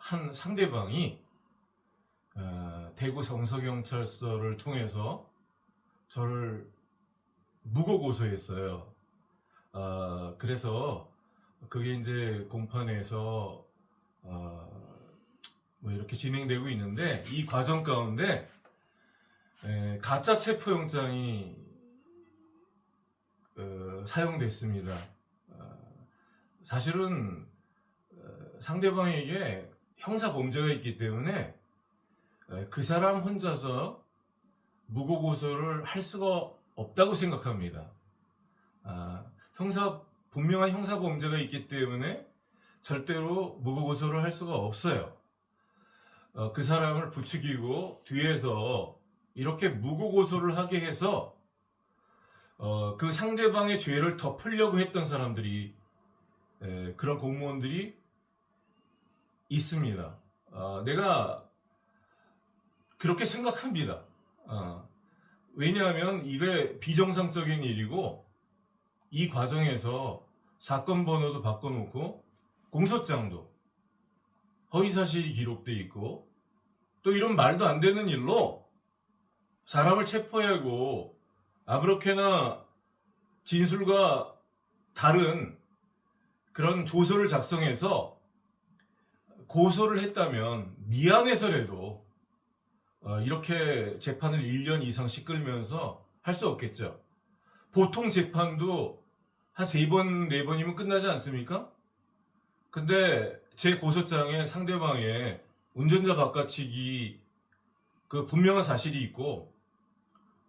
한 상대방이 대구 성서경찰서를 통해서 저를 무고 고소했어요. 그래서 그게 이제 공판에서 뭐 이렇게 진행되고 있는데, 이 과정 가운데 가짜 체포영장이 사용됐습니다. 사실은 상대방에게 형사 범죄가 있기 때문에 그 사람 혼자서 무고 고소를 할 수가 없다고 생각합니다. 분명한 형사 범죄가 있기 때문에 절대로 무고 고소를 할 수가 없어요. 그 사람을 부추기고 뒤에서 이렇게 무고 고소를 하게 해서 그 상대방의 죄를 덮으려고 했던 사람들이, 그런 공무원들이 있습니다. 내가 그렇게 생각합니다. 왜냐하면 이게 비정상적인 일이고, 이 과정에서 사건 번호도 바꿔놓고 공소장도 허위사실이 기록돼 있고, 또 이런 말도 안 되는 일로 사람을 체포하고 아무렇게나 진술과 다른 그런 조서를 작성해서 고소를 했다면 미안해서라도 이렇게 재판을 1년 이상 시끌면서 할 수 없겠죠. 보통 재판도 한 3번, 4번이면 끝나지 않습니까? 근데 제 고소장에 상대방의 운전자 바꿔치기 그 분명한 사실이 있고,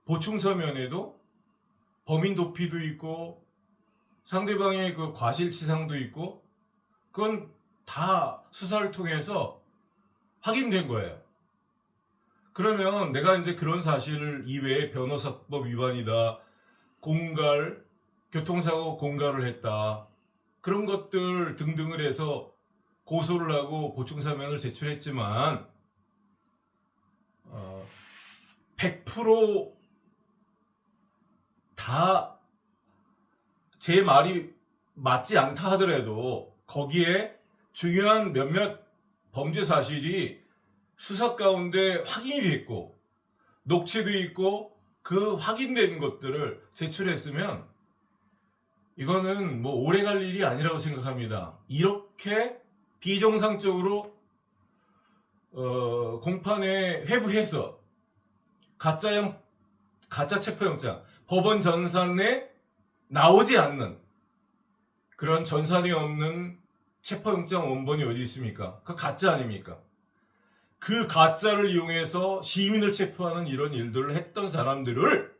보충 서면에도 범인 도피도 있고, 상대방의 그 과실치상도 있고, 그건 다 수사를 통해서 확인된 거예요. 그러면 내가 이제 그런 사실 이외에 변호사법 위반이다, 공갈, 교통사고 공갈을 했다, 그런 것들 등등을 해서 고소를 하고 보충서면을 제출했지만 100% 다 제 말이 맞지 않다 하더라도 거기에 중요한 몇몇 범죄 사실이 수사 가운데 확인이 됐고 녹취도 있고 그 확인된 것들을 제출했으면 이거는 뭐 오래 갈 일이 아니라고 생각합니다. 이렇게 비정상적으로 공판에 회부해서 가짜 체포영장, 법원 전산에 나오지 않는, 그런 전산이 없는 체포영장 원본이 어디 있습니까? 그 가짜 아닙니까? 그 가짜를 이용해서 시민을 체포하는 이런 일들을 했던 사람들을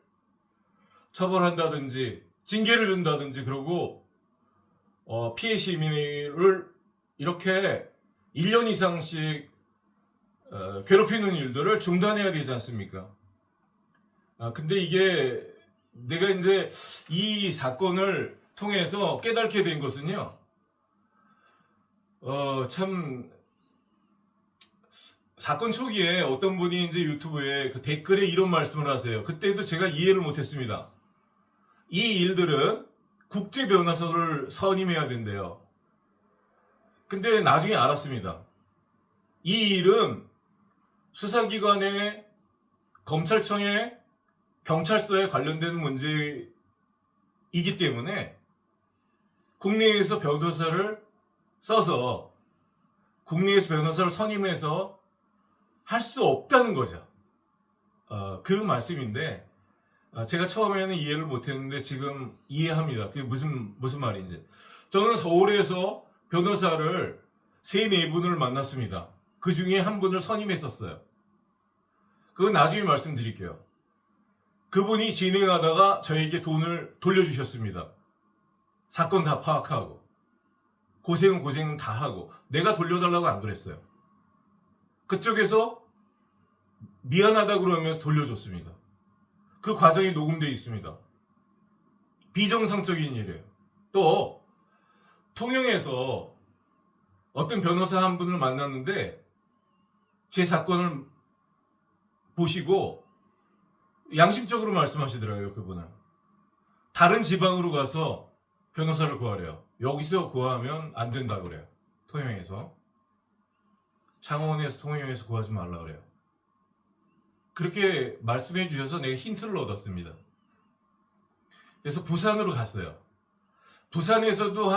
처벌한다든지 징계를 준다든지, 그러고 피해 시민을 이렇게 1년 이상씩 괴롭히는 일들을 중단해야 되지 않습니까? 근데 이게 내가 이제 이 사건을 통해서 깨닫게 된 것은요, 참, 사건 초기에 어떤 분이 이제 유튜브에 그 댓글에 이런 말씀을 하세요. 그때도 제가 이해를 못했습니다. 이 일들은 국제 변호사를 선임해야 된대요. 근데 나중에 알았습니다. 이 일은 수사기관에, 검찰청에, 경찰서에 관련된 문제이기 때문에 국내에서 변호사를 써서, 국내에서 변호사를 선임해서 할 수 없다는 거죠. 그 말씀인데, 제가 처음에는 이해를 못했는데 지금 이해합니다. 그게 무슨 말인지. 저는 서울에서 변호사를 3-4분을 만났습니다. 그 중에 한 분을 선임했었어요. 그건 나중에 말씀드릴게요. 그분이 진행하다가 저에게 돈을 돌려주셨습니다. 사건 다 파악하고 고생은 다 하고, 내가 돌려달라고 안 그랬어요. 그쪽에서 미안하다 그러면서 돌려줬습니다. 그 과정이 녹음되어 있습니다. 비정상적인 일이에요. 또 통영에서 어떤 변호사 한 분을 만났는데 제 사건을 보시고 양심적으로 말씀하시더라고요. 그분은 다른 지방으로 가서 변호사를 구하래요. 여기서 구하면 안 된다 그래요. 통영에서. 창원에서 통영에서 구하지 말라 그래요. 그렇게 말씀해 주셔서 내가 힌트를 얻었습니다. 그래서 부산으로 갔어요. 부산에서도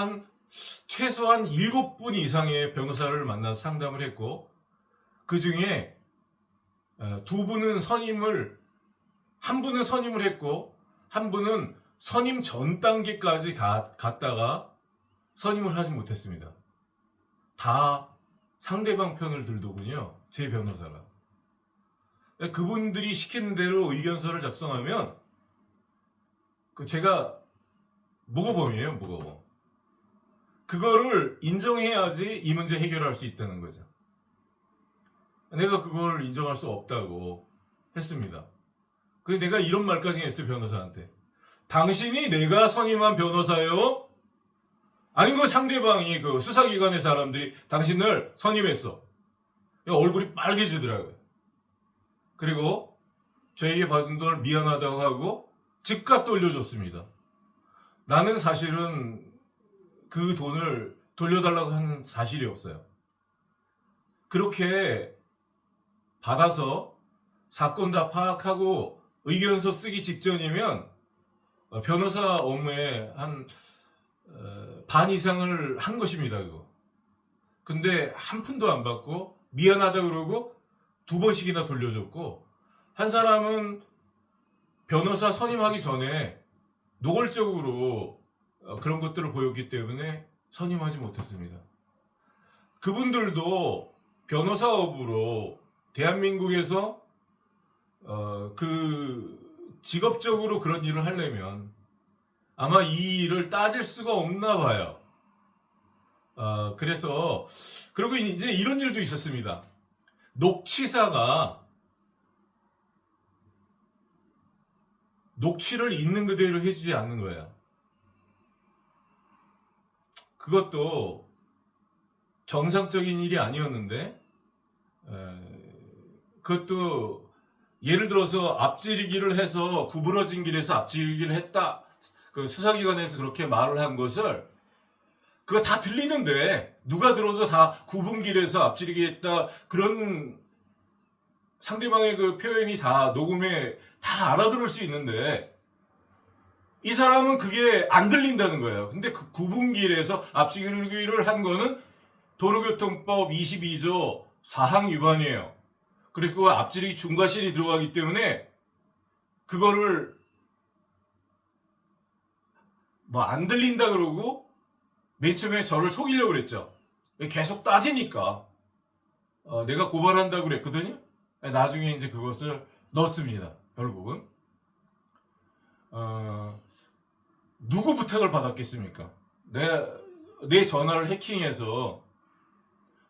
최소한 7분 이상의 변호사를 만나서 상담을 했고, 그 중에 두 분은 한 분은 선임을 했고, 한 분은 선임 전 단계까지 갔다가 선임을 하지 못했습니다. 다 상대방 편을 들더군요. 제 변호사가. 그분들이 시키는 대로 의견서를 작성하면 제가 무고범이에요, 무고범. 그거를 인정해야지 이 문제 해결할 수 있다는 거죠. 내가 그걸 인정할 수 없다고 했습니다. 그래서 내가 이런 말까지 했어요, 변호사한테. 당신이 내가 선임한 변호사요? 아닌 거 상대방이 그 수사기관의 사람들이 당신을 선임했어. 얼굴이 빨개지더라고요. 그리고 저에게 받은 돈을 미안하다고 하고 즉각 돌려줬습니다. 나는 사실은 그 돈을 돌려달라고 하는 사실이 없어요. 그렇게 받아서 사건 다 파악하고 의견서 쓰기 직전이면 변호사 업무에 한 반 이상을 한 것입니다. 그거. 근데 한 푼도 안 받고 미안하다 그러고 2번씩이나 돌려줬고, 한 사람은 변호사 선임하기 전에 노골적으로 그런 것들을 보였기 때문에 선임하지 못했습니다. 그분들도 변호사업으로 대한민국에서 직업적으로 그런 일을 하려면 아마 이 일을 따질 수가 없나 봐요. 그래서 그리고 이제 이런 일도 있었습니다. 녹취사가 녹취를 있는 그대로 해주지 않는 거예요. 그것도 정상적인 일이 아니었는데, 그것도 예를 들어서 앞지르기를 해서 구부러진 길에서 앞지르기를 했다. 그 수사기관에서 그렇게 말을 한 것을 그거 다 들리는데 누가 들어도 다 굽은 길에서 앞지르기 했다. 그런 상대방의 그 표현이 다 녹음에 다 알아들을 수 있는데 이 사람은 그게 안 들린다는 거예요. 근데 그 굽은 길에서 앞지르기를 한 거는 도로교통법 22조 4항 위반이에요. 그래서 그 앞지르기 중과실이 들어가기 때문에 그거를 안 들린다 그러고 맨 처음에 저를 속이려고 그랬죠. 계속 따지니까 내가 고발한다고 그랬거든요. 나중에 이제 그것을 넣었습니다. 결국은 누구 부탁을 받았겠습니까? 내 전화를 해킹해서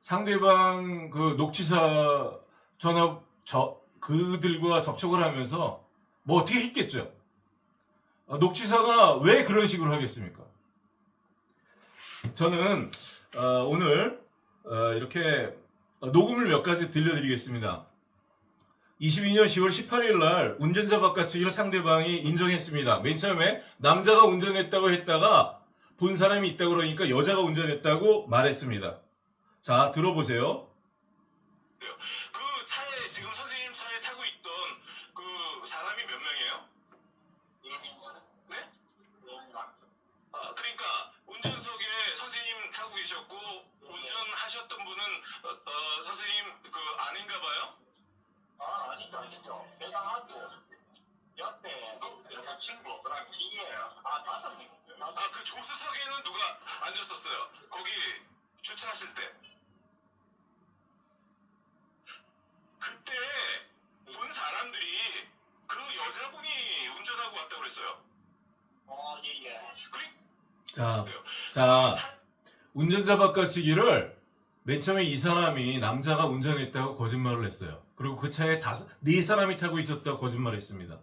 상대방 그 녹취사 그들과 접촉을 하면서 뭐 어떻게 했겠죠? 녹취사가 왜 그런 식으로 하겠습니까? 저는 오늘 이렇게 녹음을 몇 가지 들려드리겠습니다. 22년 10월 18일 날 운전자 바깥치기를 상대방이 인정했습니다. 맨 처음에 남자가 운전했다고 했다가 본 사람이 있다고 그러니까 여자가 운전했다고 말했습니다. 자, 들어보세요. 그 차에 지금 선생님 차에 타고 있던 그 사람이 몇 명이에요? 네? 그러니까 운전석에 선생님 타고 계셨고 운전하셨던 분은 선생님 그 아닌가 봐요? 아니죠. 배당하고 옆에 여자친구, 그다음 뒤에 5명. 그 조수석에는 누가 앉았었어요? 거기 주차하실 때. 그때 본 사람들이 그 여자분이 운전하고 왔다고 그랬어요. 예. 자, 운전자 바깥치기를 맨 처음에 이 사람이 남자가 운전했다고 거짓말을 했어요. 그리고 그 차에 4사람이 타고 있었다고 거짓말을 했습니다.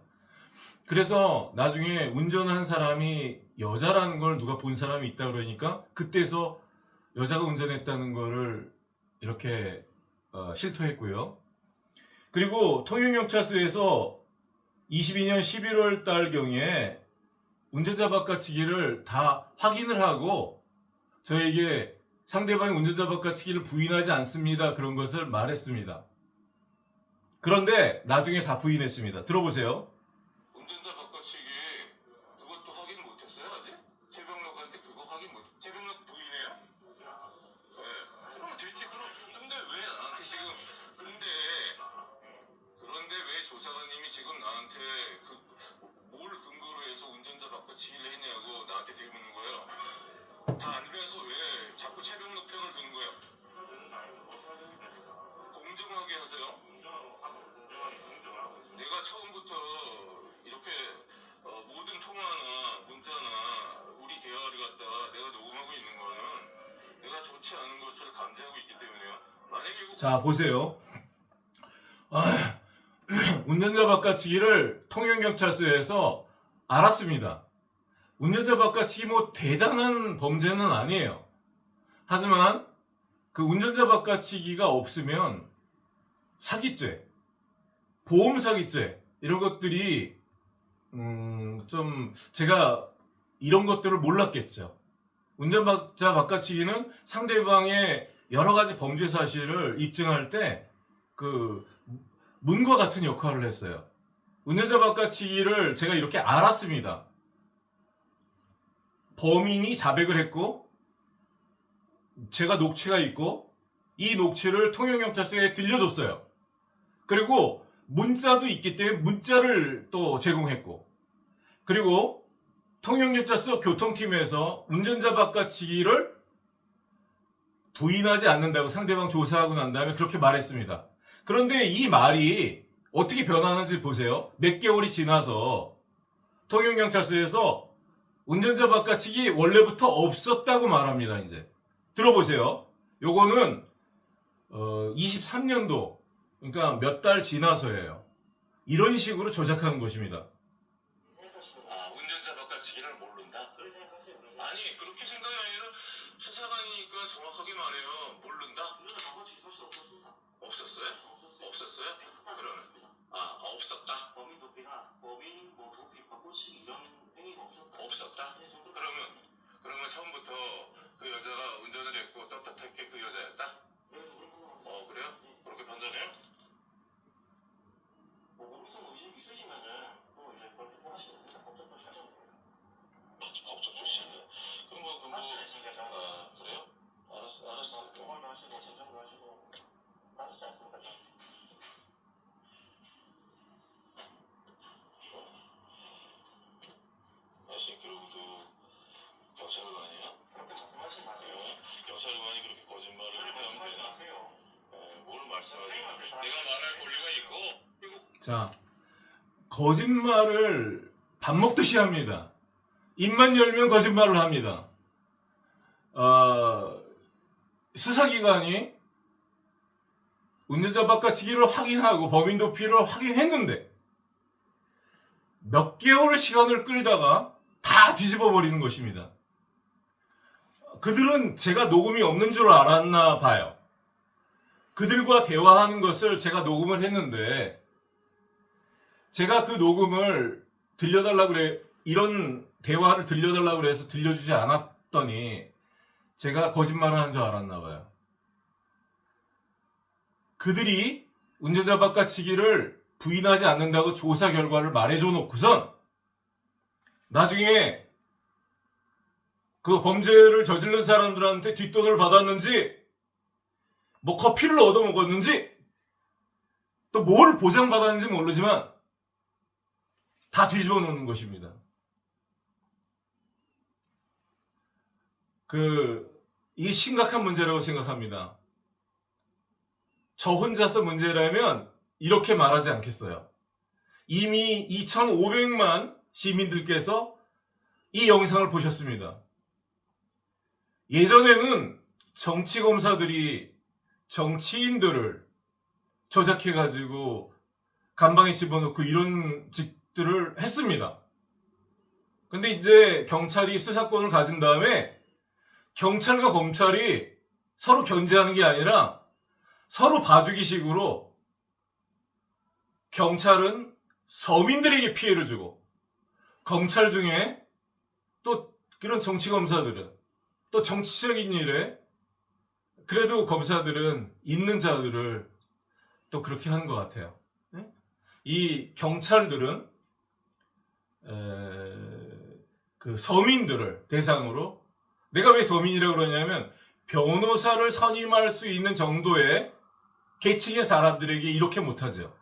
그래서 나중에 운전한 사람이 여자라는 걸 누가 본 사람이 있다고 그러니까 그때서 여자가 운전했다는 거를 이렇게 실토했고요. 그리고 통영경찰서에서 22년 11월 달경에 운전자 바깥치기를 다 확인을 하고 저에게 상대방이 운전자 바꿔치기를 부인하지 않습니다. 그런 것을 말했습니다. 그런데 나중에 다 부인했습니다. 들어보세요. 운전자 바꿔치기 그것도 확인 못했어요 아직? 최병록한테 그거 확인 못. 최병록 부인해요? 네. 그럼 됐지. 그럼 근데 왜 나한테 지금 그런데 왜 조사관님이 지금 나한테 뭘 근거로 해서 운전자 바꿔치기를 했냐고 나한테 되묻는 거예요. 다 알면서 왜 자꾸 최병록 편을 드는 거예요? 공정하게 하세요. 내가 처음부터 이렇게 모든 통화나 문자나 우리 대화를 갖다가 내가 녹음하고 있는 거는 내가 좋지 않은 것을 감지하고 있기 때문에요. 만약에 이거 자, 보세요. 운전자 바꿔치기를 통영경찰서에서 알았습니다. 운전자 바꿔치기 뭐 대단한 범죄는 아니에요. 하지만 그 운전자 바꿔치기가 없으면 사기죄, 보험 사기죄 이런 것들이 좀 제가 이런 것들을 몰랐겠죠. 운전자 바꿔치기는 상대방의 여러 가지 범죄 사실을 입증할 때 그 문과 같은 역할을 했어요. 운전자 바꿔치기를 제가 이렇게 알았습니다. 범인이 자백을 했고 제가 녹취가 있고 이 녹취를 통영경찰서에 들려줬어요. 그리고 문자도 있기 때문에 문자를 또 제공했고 그리고 통영경찰서 교통팀에서 운전자 바꿔치기를 부인하지 않는다고 상대방 조사하고 난 다음에 그렇게 말했습니다. 그런데 이 말이 어떻게 변하는지 보세요. 몇 개월이 지나서 통영경찰서에서 운전자 바꿔치기 원래부터 없었다고 말합니다. 이제 들어보세요. 요거는 23년도 그러니까 몇 달 지나서예요. 이런 식으로 조작하는 것입니다. 운전자 바꿔치기를 모른다? 아니 그렇게 생각이 아니라 수사관이니까 정확하게 말해요. 모른다? 없었어요? 없었어요? 그러면 없었다? 범인 도피나 범인 뭐 도피 바꿔치기 이런 행위가 없었다. 없었다? 그러면 처음부터 그 여자가 운전을 했고 떳떳하게 그 여자였다? 그래요? 그렇게 판단해요? 뭐 의심 있으시면은 또 이제 그렇게 또 하시면 됩니다. 법적도 찾아보니다 법적 조치인데. 그럼 하시겠습니까? 그래요? 알았어. 동원도 하시고 진정도 하시고 하시지 않습니까? 사실 그러고도 경찰관이야? 그렇게 말씀하시지 마세요. 경찰관이 그렇게 거짓말을 이렇게 하면 말씀하시지 되나? 마세요. 뭘 말씀하세요? 내가 말할 권리가 있고 자, 거짓말을 밥 먹듯이 합니다. 입만 열면 거짓말을 합니다. 수사기관이 운전자 바꿔치기를 확인하고 범인 도피를 확인했는데 몇 개월 시간을 끌다가 다 뒤집어 버리는 것입니다. 그들은 제가 녹음이 없는 줄 알았나 봐요. 그들과 대화하는 것을 제가 녹음을 했는데 제가 그 녹음을 들려달라고 그래 이런 대화를 들려달라고 그래서 들려주지 않았더니 제가 거짓말을 한 줄 알았나 봐요. 그들이 운전자 바꿔치기를 부인하지 않는다고 조사 결과를 말해줘 놓고선 나중에 그 범죄를 저지른 사람들한테 뒷돈을 받았는지 뭐 커피를 얻어먹었는지 또 뭘 보장받았는지 모르지만 다 뒤집어 놓는 것입니다. 이게 심각한 문제라고 생각합니다. 저 혼자서 문제라면 이렇게 말하지 않겠어요. 이미 2,500만 시민들께서 이 영상을 보셨습니다. 예전에는 정치검사들이 정치인들을 조작해가지고 감방에 집어넣고 이런 짓들을 했습니다. 근데 이제 경찰이 수사권을 가진 다음에 경찰과 검찰이 서로 견제하는 게 아니라 서로 봐주기식으로 경찰은 서민들에게 피해를 주고 검찰 중에 또 그런 정치검사들은 또 정치적인 일에 그래도 검사들은 있는 자들을 또 그렇게 하는 것 같아요. 이 경찰들은 그 서민들을 대상으로, 내가 왜 서민이라고 그러냐면 변호사를 선임할 수 있는 정도의 계층의 사람들에게 이렇게 못하죠.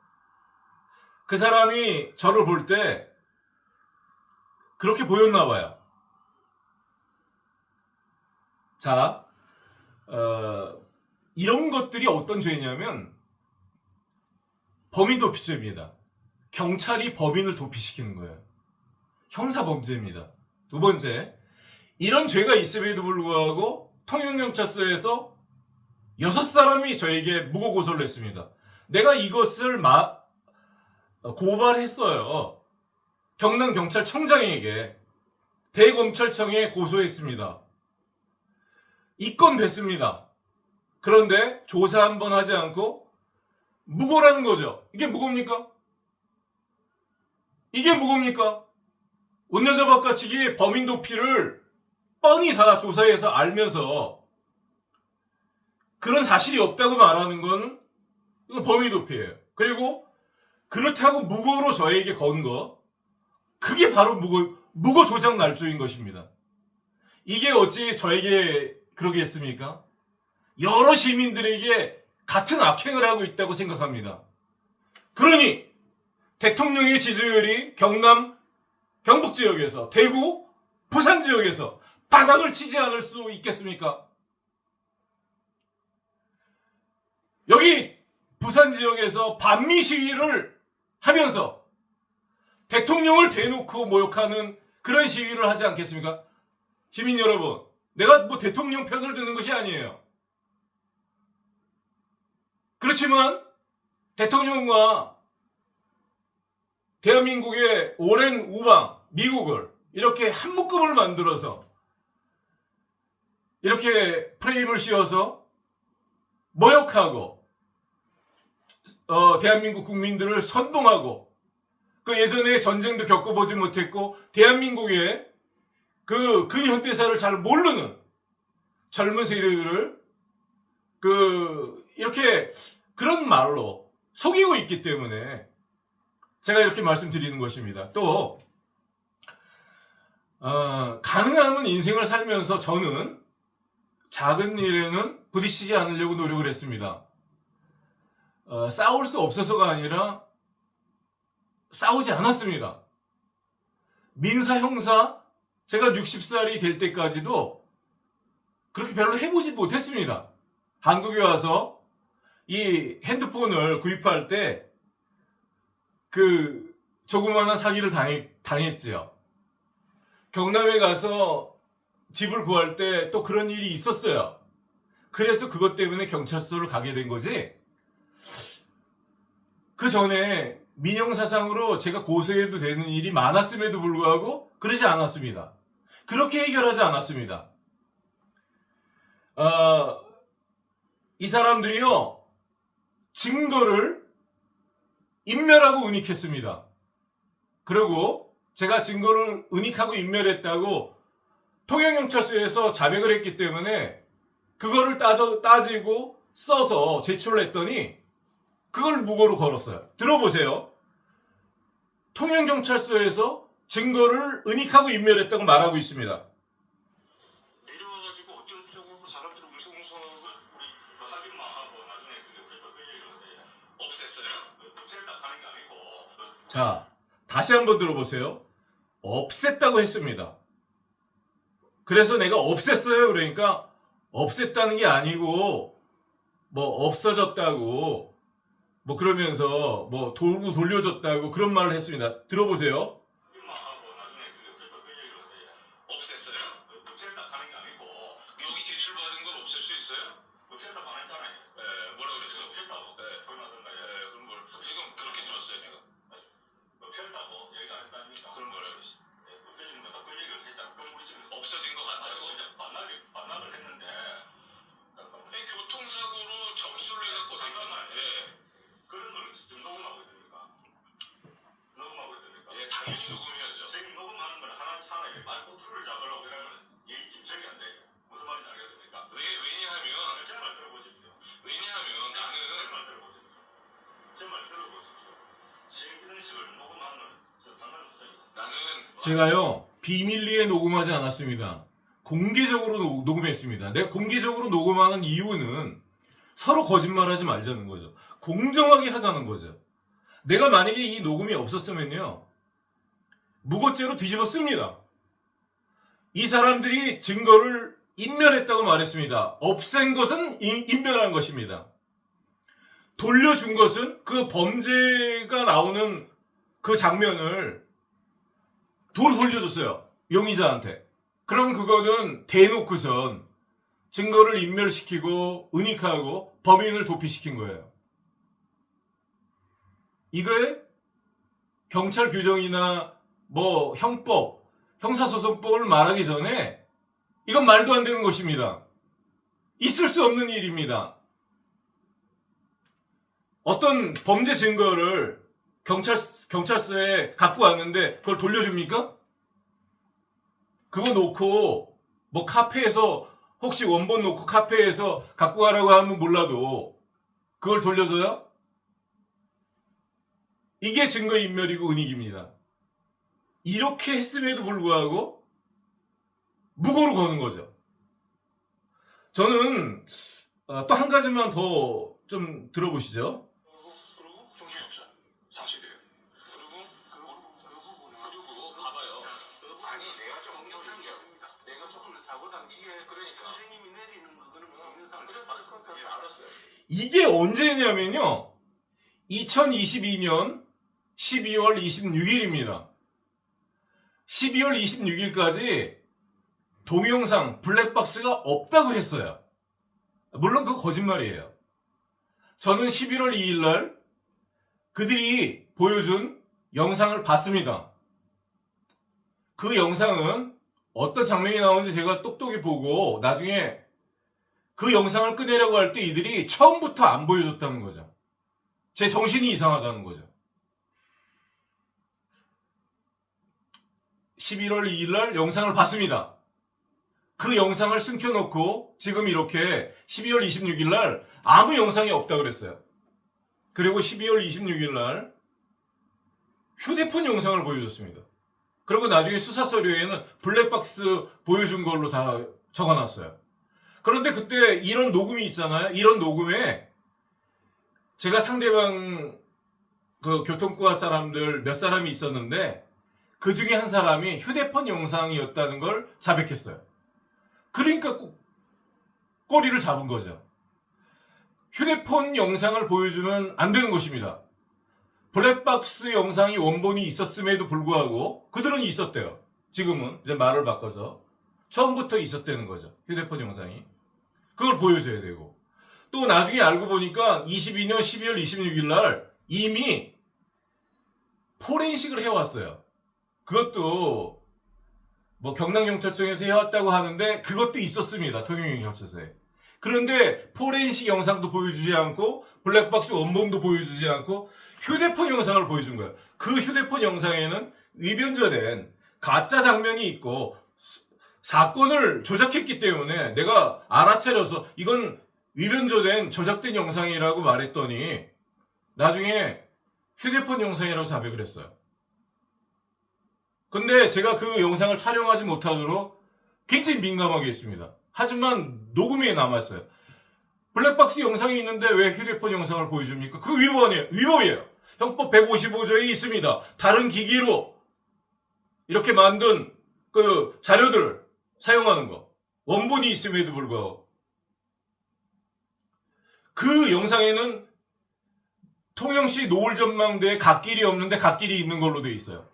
그 사람이 저를 볼 때 그렇게 보였나 봐요. 자, 이런 것들이 어떤 죄냐면 범인 도피죄입니다. 경찰이 범인을 도피시키는 거예요. 형사범죄입니다. 두 번째, 이런 죄가 있음에도 불구하고 통영경찰서에서 6사람이 저에게 무고 고소를 했습니다. 내가 이것을 고발했어요. 경남경찰청장에게 대검찰청에 고소했습니다. 입건됐습니다. 그런데 조사 한번 하지 않고 무고라는 거죠. 이게 무고입니까? 이게 무고입니까? 운전자 바꿔치기 범인 도피를 뻔히 다 조사해서 알면서 그런 사실이 없다고 말하는 건 이거 범인 도피예요. 그리고 그렇다고 무고로 저에게 건 거, 그게 바로 무고 조작 날조인 것입니다. 이게 어찌 저에게 그러겠습니까? 여러 시민들에게 같은 악행을 하고 있다고 생각합니다. 그러니 대통령의 지지율이 경남, 경북 지역에서, 대구, 부산 지역에서 바닥을 치지 않을 수 있겠습니까? 여기 부산 지역에서 반미 시위를 하면서 대통령을 대놓고 모욕하는 그런 시위를 하지 않겠습니까? 시민 여러분, 내가 뭐 대통령 편을 드는 것이 아니에요. 그렇지만 대통령과 대한민국의 오랜 우방, 미국을 이렇게 한 묶음을 만들어서 이렇게 프레임을 씌워서 모욕하고 대한민국 국민들을 선동하고, 그 예전에 전쟁도 겪어보지 못했고 대한민국의 그 근현대사를 잘 모르는 젊은 세대들을 이렇게 그런 말로 속이고 있기 때문에 제가 이렇게 말씀드리는 것입니다. 또 가능하면 인생을 살면서 저는 작은 일에는 부딪히지 않으려고 노력을 했습니다. 싸울 수 없어서가 아니라 싸우지 않았습니다. 민사, 형사, 제가 60살이 될 때까지도 그렇게 별로 해보지 못했습니다. 한국에 와서 이 핸드폰을 구입할 때 그 조그마한 사기를 당했지요. 경남에 가서 집을 구할 때 또 그런 일이 있었어요. 그래서 그것 때문에 경찰서를 가게 된 거지, 그 전에 민형사상으로 제가 고소해도 되는 일이 많았음에도 불구하고 그러지 않았습니다. 그렇게 해결하지 않았습니다. 이 사람들이요, 증거를 인멸하고 은닉했습니다. 그리고 제가 증거를 은닉하고 인멸했다고 통영경찰서에서 자백을 했기 때문에 그거를 따지고 써서 제출을 했더니 그걸 무고로 걸었어요. 들어보세요. 통영경찰서에서 증거를 은닉하고 인멸했다고 말하고 있습니다. 내려와가지고 어쩌고저쩌고 사람들을 웅성웅성하고 우리 확인만 하고 나중에 그랬다 그 얘기를 하는데 없앴어요? 없앴다 하는 게 아니고. 자, 다시 한번 들어보세요. 없앴다고 했습니다. 그래서 내가 없앴어요. 그러니까 없앴다는 게 아니고 뭐 없어졌다고 뭐 그러면서 뭐 돌려줬다고 그런 말을 했습니다. 들어보세요. 확인만 하고 나중에 그랬다 그 얘기를 하는데 없앴어요? 없앴다 하는 게 아니고 여기 제출받은 걸 없앨 수 있어요? 없앴다고 안 했잖아요. 예, 뭐라 그랬어요? 없앴다고. 예, 설마든가. 예, 그럼 뭘 지금 그렇게 들었어요, 내가. 없앴다고 얘기 안 했다니까. 그럼 뭐라 그랬어? 예, 없어진 거다 그 얘기를 했잖아. 그럼 우리 지금 없어진 거 같다고? 반납을 했는데. 교통사고로 접수를 해갖고 잠깐만. 예. 그런 걸 지금 녹음하고 있습니까? 녹음하고 있습니까? 예, 당연히 제가요, 비밀리에 녹음하지 않았습니다. 공개적으로 녹음했습니다. 내가 공개적으로 녹음하는 이유는 서로 거짓말하지 말자는 거죠. 공정하게 하자는 거죠. 내가 만약에 이 녹음이 없었으면요, 무고죄로 뒤집어 씁니다. 이 사람들이 증거를 인멸했다고 말했습니다. 없앤 것은 인멸한 것입니다. 돌려준 것은 그 범죄가 나오는 그 장면을 돌려줬어요. 용의자한테. 그럼 그거는 대놓고선 증거를 인멸시키고 은닉하고 범인을 도피시킨 거예요. 이거에 경찰 규정이나 뭐 형법, 형사소송법을 말하기 전에 이건 말도 안 되는 것입니다. 있을 수 없는 일입니다. 어떤 범죄 증거를 경찰서에 갖고 왔는데 그걸 돌려줍니까? 그거 놓고 뭐 카페에서 혹시 원본 놓고 카페에서 갖고 가라고 하면 몰라도 그걸 돌려줘요? 이게 증거인멸이고 은닉입니다. 이렇게 했음에도 불구하고 무고로 거는 거죠. 저는 또 한 가지만 더 좀 들어보시죠. 그리고 정신없어. 사실이에요. 그리고 봐봐요. 아니 내가 조금 더 줄게요. 내가 조금 사고 당시에 그러니까. 선생님이 내리는 그거는 동영상을 그래 봤습니다. 알았어요. 이게 언제냐면요. 2022년 12월 26일입니다. 12월 26일까지 동영상 블랙박스가 없다고 했어요. 물론 그거 거짓말이에요. 저는 11월 2일 날 그들이 보여준 영상을 봤습니다. 그 영상은 어떤 장면이 나오는지 제가 똑똑히 보고 나중에 그 영상을 꺼내려고 할 때 이들이 처음부터 안 보여줬다는 거죠. 제 정신이 이상하다는 거죠. 11월 2일 날 영상을 봤습니다. 그 영상을 숨겨놓고 지금 이렇게 12월 26일 날 아무 영상이 없다고 그랬어요. 그리고 12월 26일 날 휴대폰 영상을 보여줬습니다. 그리고 나중에 수사 서류에는 블랙박스 보여준 걸로 다 적어놨어요. 그런데 그때 이런 녹음이 있잖아요. 이런 녹음에 제가 상대방 그 교통과 사람들 몇 사람이 있었는데 그 중에 한 사람이 휴대폰 영상이었다는 걸 자백했어요. 그러니까 꼬리를 잡은 거죠. 휴대폰 영상을 보여주면 안 되는 것입니다. 블랙박스 영상이 원본이 있었음에도 불구하고 그들은 있었대요. 지금은 이제 말을 바꿔서 처음부터 있었다는 거죠. 휴대폰 영상이. 그걸 보여줘야 되고. 또 나중에 알고 보니까 22년 12월 26일 날 이미 포렌식을 해왔어요. 그것도 뭐 경남경찰청에서 해왔다고 하는데 그것도 있었습니다. 통영경찰서에. 그런데 포렌식 영상도 보여주지 않고 블랙박스 원본도 보여주지 않고 휴대폰 영상을 보여준 거예요. 그 휴대폰 영상에는 위변조된 가짜 장면이 있고 사건을 조작했기 때문에 내가 알아차려서 이건 위변조된 조작된 영상이라고 말했더니 나중에 휴대폰 영상이라고 자백을 했어요. 근데 제가 그 영상을 촬영하지 못하도록 굉장히 민감하게 했습니다. 하지만 녹음에 남았어요. 블랙박스 영상이 있는데 왜 휴대폰 영상을 보여줍니까? 그거 위법이에요. 형법 155조에 있습니다. 다른 기기로 이렇게 만든 그 자료들을 사용하는 거. 원본이 있음에도 불구하고. 그 영상에는 통영시 노을전망대에 갓길이 없는데 갓길이 있는 걸로 돼 있어요.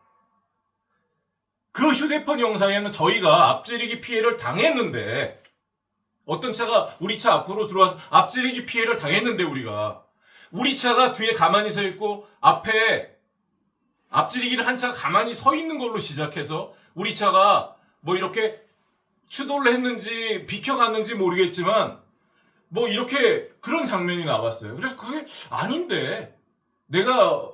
그 휴대폰 영상에는 저희가 앞지르기 피해를 당했는데 어떤 차가 우리 차 앞으로 들어와서 앞지르기 피해를 당했는데 우리 차가 뒤에 가만히 서 있고 앞에 앞지르기를 한 차가 가만히 서 있는 걸로 시작해서 우리 차가 뭐 이렇게 추돌을 했는지 비켜갔는지 모르겠지만 뭐 이렇게 그런 장면이 나왔어요. 그래서 그게 아닌데 내가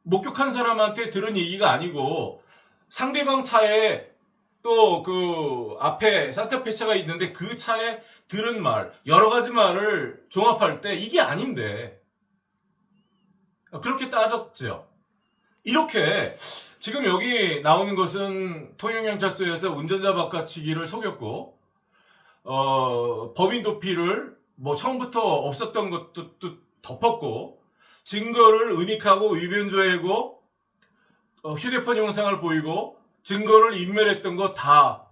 목격한 사람한테 들은 얘기가 아니고 상대방 차에 또 그 앞에 산타페차가 있는데 그 차에 들은 말, 여러 가지 말을 종합할 때 이게 아닌데 그렇게 따졌죠. 이렇게 지금 여기 나오는 것은 통영경찰서에서 운전자 바꿔치기를 속였고, 범인 도피를 뭐 처음부터 없었던 것도 또 덮었고, 증거를 은닉하고 위변조회고, 휴대폰 영상을 보이고, 증거를 인멸했던 거 다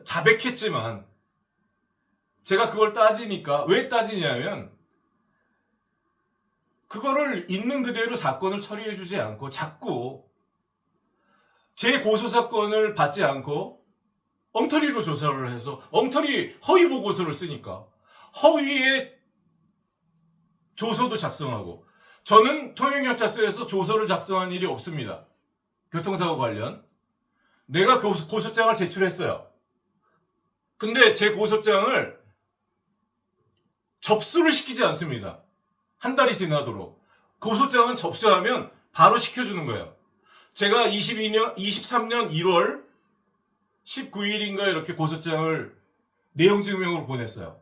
자백했지만, 제가 그걸 따지니까, 왜 따지냐면, 그거를 있는 그대로 사건을 처리해주지 않고 자꾸 제 고소사건을 받지 않고 엉터리로 조사를 해서 엉터리 허위 보고서를 쓰니까 허위의 조서도 작성하고, 저는 통영경찰서에서 조서를 작성한 일이 없습니다. 교통사고 관련. 내가 고소장을 제출했어요. 근데 제 고소장을 접수를 시키지 않습니다. 한 달이 지나도록. 고소장은 접수하면 바로 시켜주는 거예요. 제가 23년 1월 19일인가 이렇게 고소장을 내용증명으로 보냈어요.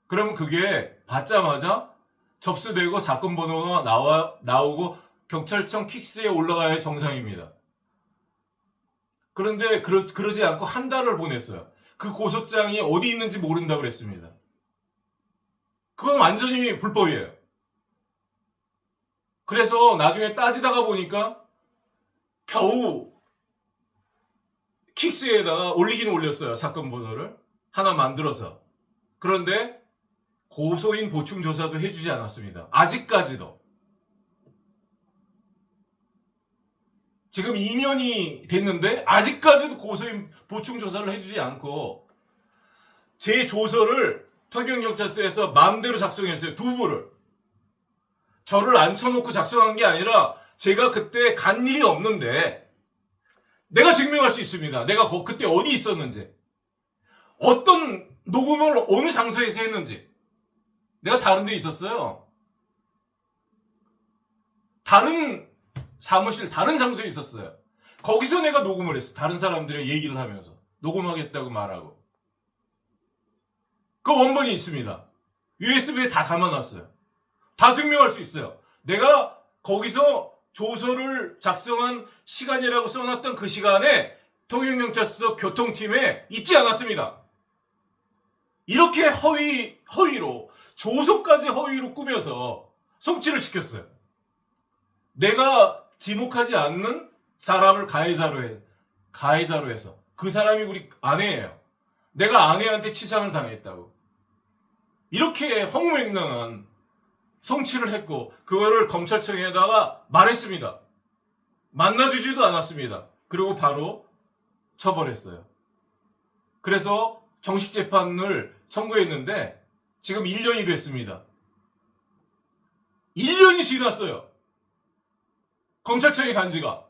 그러면 그게 받자마자 접수되고 사건 번호가 나오고 경찰청 킥스에 올라가야 정상입니다. 그런데 그러지 않고 한 달을 보냈어요. 그 고소장이 어디 있는지 모른다고 그랬습니다. 그건 완전히 불법이에요. 그래서 나중에 따지다가 보니까 겨우 킥스에다가 올리긴 올렸어요. 사건 번호를 하나 만들어서. 그런데 고소인 보충 조사도 해주지 않았습니다. 아직까지도. 지금 2년이 됐는데 아직까지도 고소인 보충 조사를 해주지 않고 제 조서를 통영경찰서에서 마음대로 작성했어요. 두 부를. 저를 앉혀놓고 작성한 게 아니라 제가 그때 간 일이 없는데 내가 증명할 수 있습니다. 내가 그때 어디 있었는지, 어떤 녹음을 어느 장소에서 했는지. 내가 다른 데 있었어요. 다른 사무실, 다른 장소에 있었어요. 거기서 내가 녹음을 했어. 다른 사람들의 얘기를 하면서 녹음하겠다고 말하고. 그 원본이 있습니다. USB에 다 담아놨어요. 다 증명할 수 있어요. 내가 거기서 조서를 작성한 시간이라고 써놨던 그 시간에 통영경찰서 교통팀에 있지 않았습니다. 이렇게 허위로 조서까지 허위로 꾸며서 송치를 시켰어요. 내가 지목하지 않는 사람을 가해자로 해서 그 사람이 우리 아내예요. 내가 아내한테 치상을 당했다고. 이렇게 허무맹랑한 송치를 했고 그거를 검찰청에다가 말했습니다. 만나주지도 않았습니다. 그리고 바로 처벌했어요. 그래서 정식 재판을 청구했는데 지금 1년이 됐습니다. 1년이 지났어요. 검찰청에 간 지가.